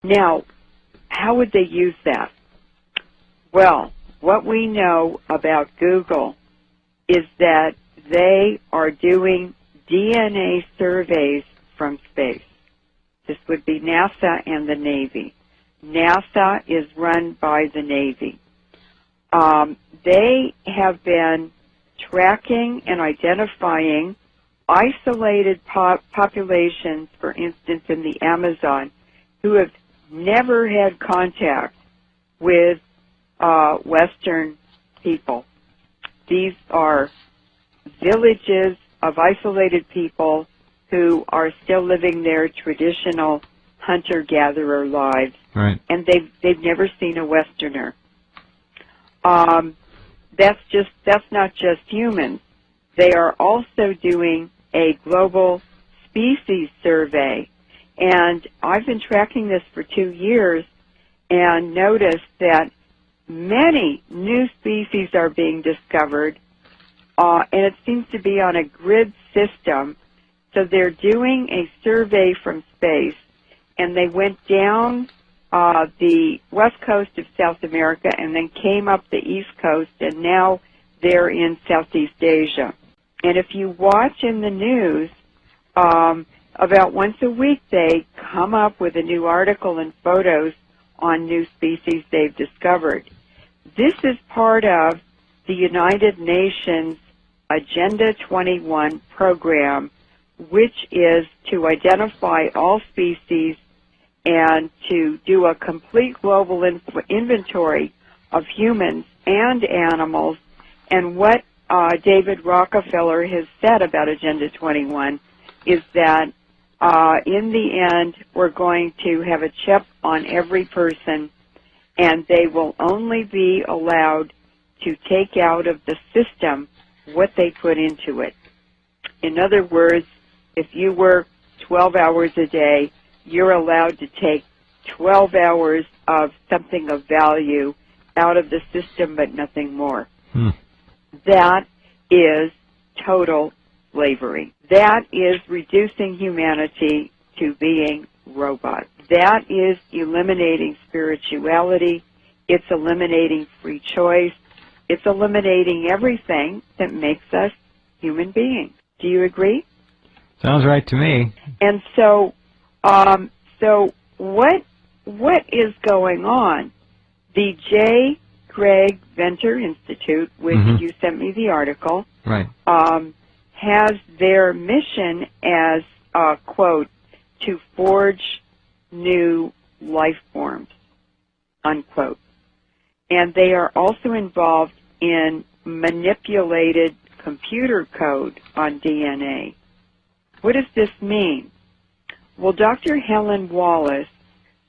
Now, how would they use that? Well, what we know about Google is that they are doing DNA surveys from space. This would be NASA and the Navy. NASA is run by the Navy. They have been tracking and identifying isolated populations, for instance, in the Amazon, who have never had contact with Western people. These are villages of isolated people who are still living their traditional hunter-gatherer lives, right. And they've never seen a Westerner. That's not just humans. They are also doing a global species survey, and I've been tracking this for 2 years and noticed that many new species are being discovered, and it seems to be on a grid system. So they're doing a survey from space, and they went down the west coast of South America and then came up the east coast, and now they're in Southeast Asia. And if you watch in the news, about once a week they come up with a new article and photos on new species they've discovered. This is part of the United Nations Agenda 21 program, which is to identify all species and to do a complete global inventory of humans and animals. And what David Rockefeller has said about Agenda 21 is that in the end, we're going to have a chip on every person, and they will only be allowed to take out of the system what they put into it. In other words, if you work 12 hours a day, you're allowed to take 12 hours of something of value out of the system, but nothing more. That is total slavery. That is reducing humanity to being robots. That is eliminating spirituality. It's eliminating free choice. It's eliminating everything that makes us human beings. Do you agree? Sounds right to me. And so, what is going on? The J. Craig Venter Institute, which you sent me the article, right, has their mission as, quote, to forge new life forms, unquote. And they are also involved in manipulated computer code on DNA. What does this mean? Well, Dr. Helen Wallace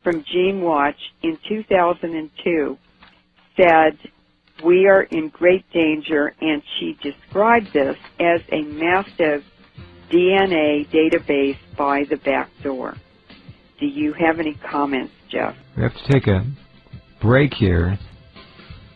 from GeneWatch in 2002 said, we are in great danger, and she described this as a massive DNA database by the back door. Do you have any comments, Jeff? We have to take a break here,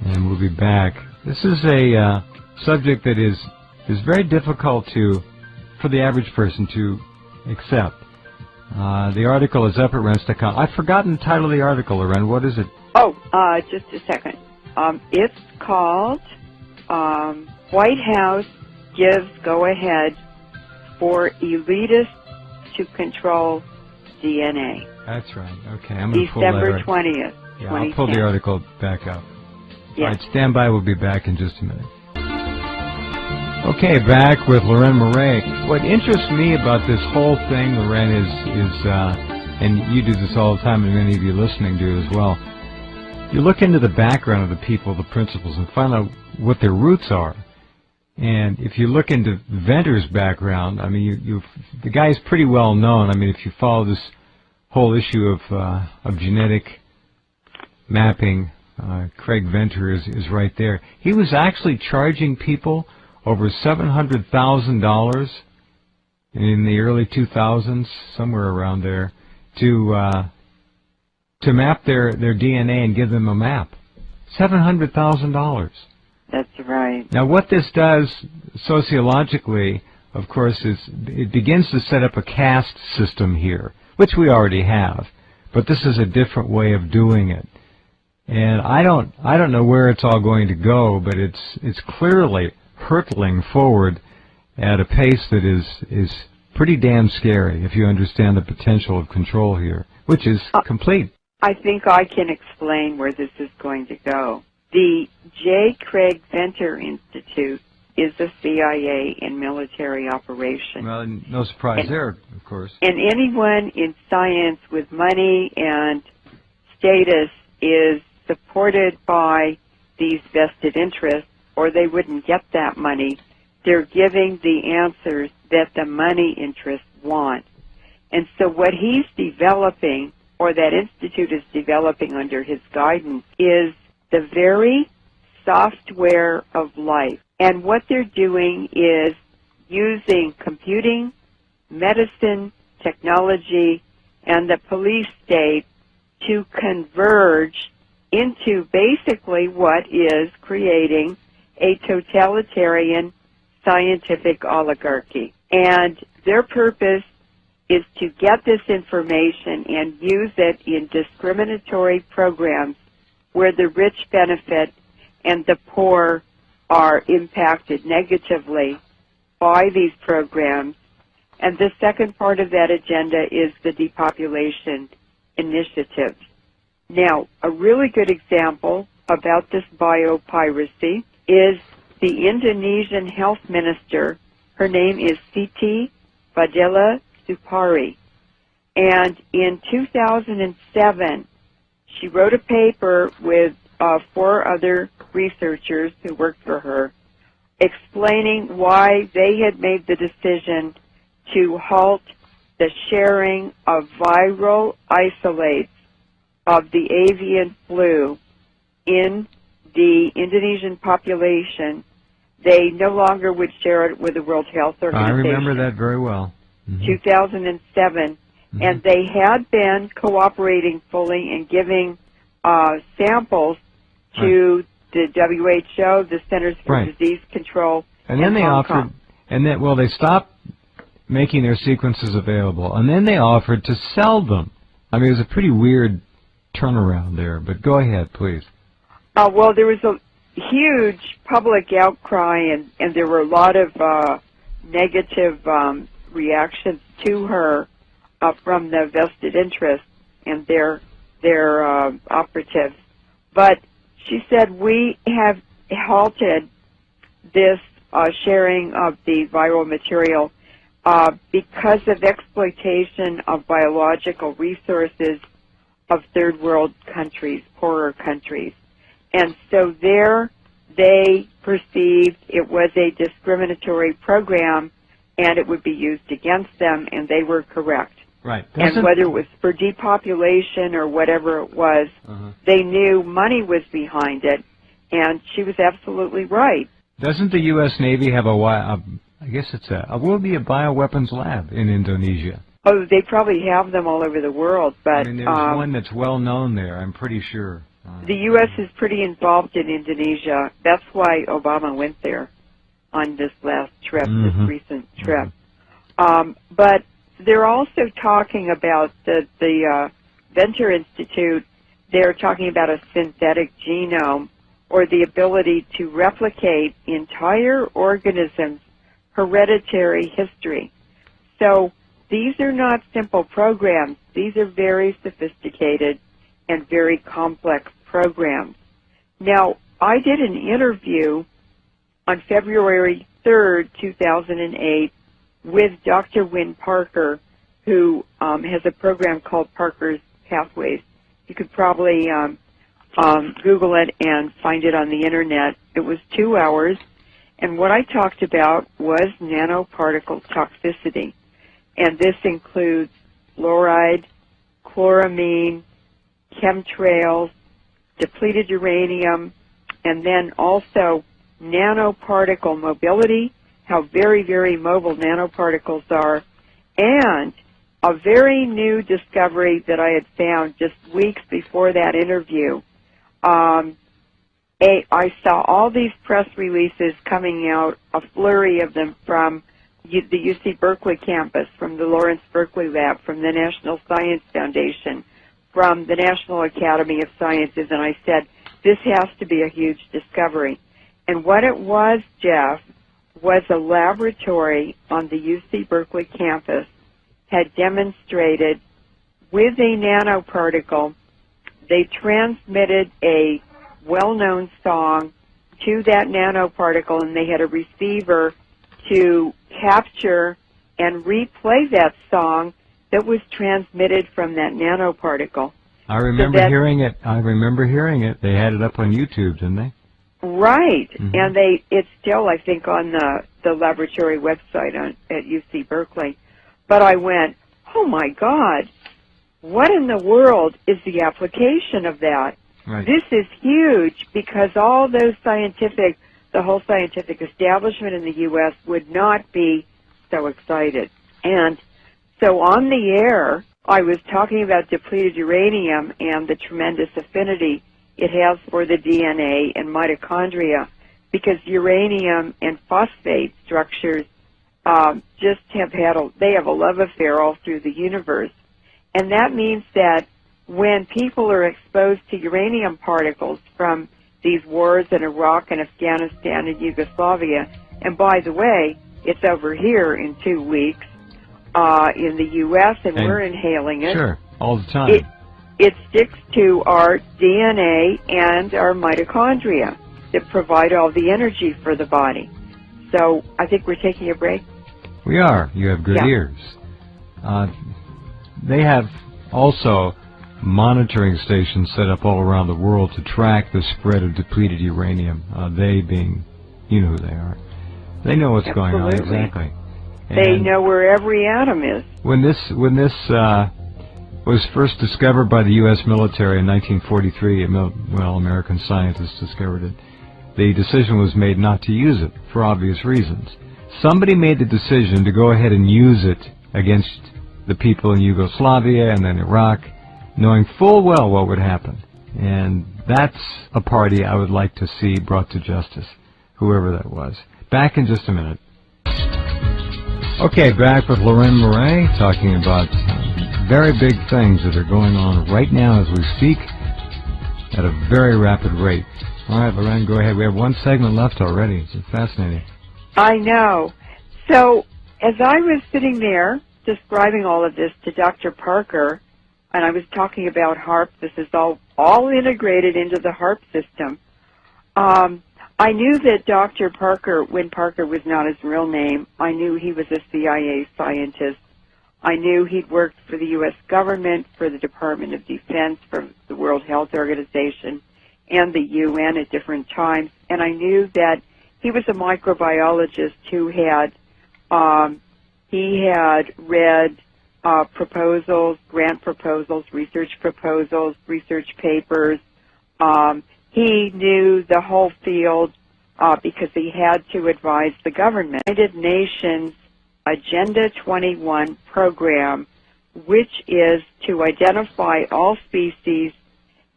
and we'll be back. This is a subject that is very difficult for the average person to accept. The article is up at Rense.com. I've forgotten the title of the article, Leuren. What is it? Oh, just a second. It's called White House Gives Go-Ahead for Elitists to Control DNA. That's right. Okay, I'm going to pull that December 20th. Yeah, I'll pull the article back up. Yes. All right, stand by. We'll be back in just a minute. Okay, back with Leuren Moret. What interests me about this whole thing, Leuren, is and you do this all the time, and many of you listening do as well, you look into the background of the people, the principles, and find out what their roots are. And if you look into Venter's background, I mean, the guy's pretty well known. I mean, if you follow this whole issue of genetic mapping, Craig Venter is right there. He was actually charging people over $700,000 in the early 2000s, somewhere around there, to map their DNA and give them a map. $700,000. That's right. Now, what this does sociologically, of course, is it begins to set up a caste system here, which we already have. but this is a different way of doing it. And I don't know where it's all going to go, but it's clearly hurtling forward at a pace that is pretty damn scary if you understand the potential of control here, which is complete. I think I can explain where this is going to go. The J. Craig Venter Institute is the CIA in military operation. Well, no surprise there, of course. And anyone in science with money and status is supported by these vested interests, or they wouldn't get that money. They're giving the answers that the money interests want. And so what he's developing, or that institute is developing under his guidance, is the very software of life. And what they're doing is using computing, medicine, technology, and the police state to converge into basically what is creating a totalitarian scientific oligarchy. And their purpose is to get this information and use it in discriminatory programs where the rich benefit and the poor are impacted negatively by these programs. And the second part of that agenda is the depopulation initiatives. Now, a really good example about this biopiracy is the Indonesian health minister. Her name is Siti Badilla Supari. And in 2007, she wrote a paper with 4 other researchers who worked for her, explaining why they had made the decision to halt the sharing of viral isolates of the avian flu in the Indonesian population. They no longer would share it with the World Health Organization. I remember that very well. 2007. And they had been cooperating fully and giving samples to the WHO, the Centers for Disease Control, and then they offered, and then they stopped making their sequences available, and then they offered to sell them. I mean, it was a pretty weird turnaround there. But go ahead, please. Well, there was a huge public outcry, and there were a lot of negative reactions to her from the vested interests and their operatives. But she said, we have halted this sharing of the viral material because of exploitation of biological resources of third world countries, poorer countries. And so there they perceived it was a discriminatory program and it would be used against them, and they were correct. Right. And whether it was for depopulation or whatever it was, they knew money was behind it, and she was absolutely right. Doesn't the U.S. Navy have I guess it's will be a bioweapons lab in Indonesia? Oh, they probably have them all over the world, but... I mean, there's one that's well known there, I'm pretty sure. The U.S. is pretty involved in Indonesia. That's why Obama went there on this last trip, this recent trip. But they're also talking about the Venter Institute. They're talking about a synthetic genome, or the ability to replicate entire organisms' hereditary history. So these are not simple programs. These are very sophisticated and very complex programs. Now, I did an interview on February 3rd, 2008, with Dr. Wynn Parker, who has a program called Parker's Pathways. You could probably Google it and find it on the Internet. It was 2 hours, and what I talked about was nanoparticle toxicity. And this includes fluoride, chloramine, chemtrails, depleted uranium, and then also nanoparticle mobility, how very, very mobile nanoparticles are, and a very new discovery that I had found just weeks before that interview. I saw all these press releases coming out, a flurry of them from the UC Berkeley campus, from the Lawrence Berkeley Lab, from the National Science Foundation, from the National Academy of Sciences, and I said, this has to be a huge discovery. And what it was, Jeff, was a laboratory on the UC Berkeley campus had demonstrated with a nanoparticle, they transmitted a well-known song to that nanoparticle, and they had a receiver to capture and replay that song that was transmitted from that nanoparticle. I remember hearing it. I remember hearing it. They had it up on YouTube, didn't they? Right, and it's still, I think, on the laboratory website at UC Berkeley. But I went, oh my God, what in the world is the application of that? Right. This is huge, because all those the whole scientific establishment in the U.S. would not be so excited. And so on the air, I was talking about depleted uranium and the tremendous affinity it has for the DNA and mitochondria, because uranium and phosphate structures just have they have a love affair all through the universe. And that means that when people are exposed to uranium particles from these wars in Iraq and Afghanistan and Yugoslavia, and by the way, it's over here in 2 weeks in the U.S., and we're inhaling it. Sure, all the time. It sticks to our DNA and our mitochondria that provide all the energy for the body. So I think we're taking a break. We are. You have good ears. They have also monitoring stations set up all around the world to track the spread of depleted uranium. They being, you know who they are. They know what's going on, exactly. And they know where every atom is. When this was first discovered by the U.S. military in 1943, well, American scientists discovered it, the decision was made not to use it for obvious reasons. Somebody made the decision to go ahead and use it against the people in Yugoslavia and then Iraq, knowing full well what would happen. And that's a party I would like to see brought to justice, whoever that was. Back in just a minute. Okay, back with Leuren Moret, talking about very big things that are going on right now as we speak at a very rapid rate. All right, Leuren, go ahead. We have one segment left already. It's fascinating. I know. So as I was sitting there describing all of this to Dr. Parker, and I was talking about HAARP, this is all integrated into the HAARP system, I knew that Dr. Parker, when Parker was not his real name, I knew he was a CIA scientist. I knew he'd worked for the U.S. government, for the Department of Defense, for the World Health Organization, and the UN at different times. And I knew that he was a microbiologist who had read proposals, grant proposals, research papers. He knew the whole field because he had to advise the government. United Nations Agenda 21 program, which is to identify all species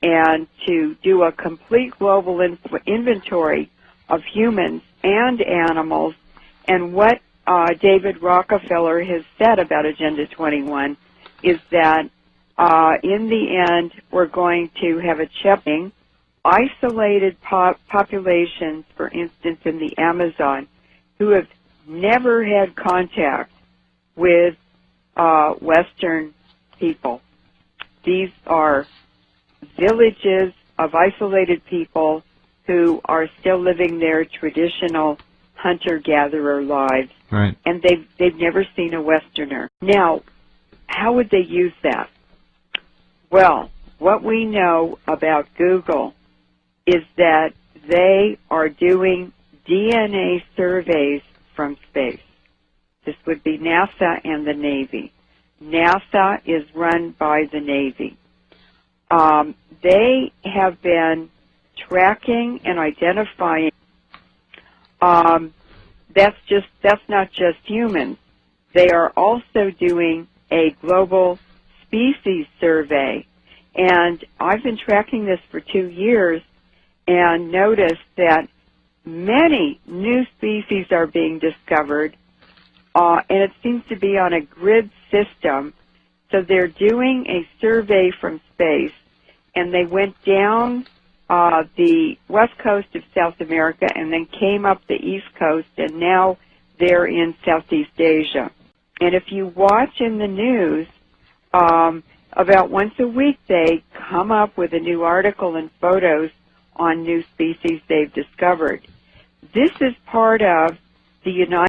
and to do a complete global inventory of humans and animals. And what David Rockefeller has said about Agenda 21 is that in the end we're going to have a checking isolated populations, for instance, in the Amazon, who have never had contact with Western people. These are villages of isolated people who are still living their traditional hunter-gatherer lives, right. And they've never seen a Westerner. Now, how would they use that? Well, what we know about Google is that they are doing DNA surveys from space. This would be NASA and the Navy. NASA is run by the Navy. They have been tracking and identifying. That's not just humans. They are also doing a global species survey. And I've been tracking this for 2 years and noticed that many new species are being discovered, and it seems to be on a grid system. So they're doing a survey from space, and they went down the west coast of South America and then came up the east coast, and now they're in Southeast Asia. And if you watch in the news, about once a week they come up with a new article and photos on new species they've discovered. This is part of the United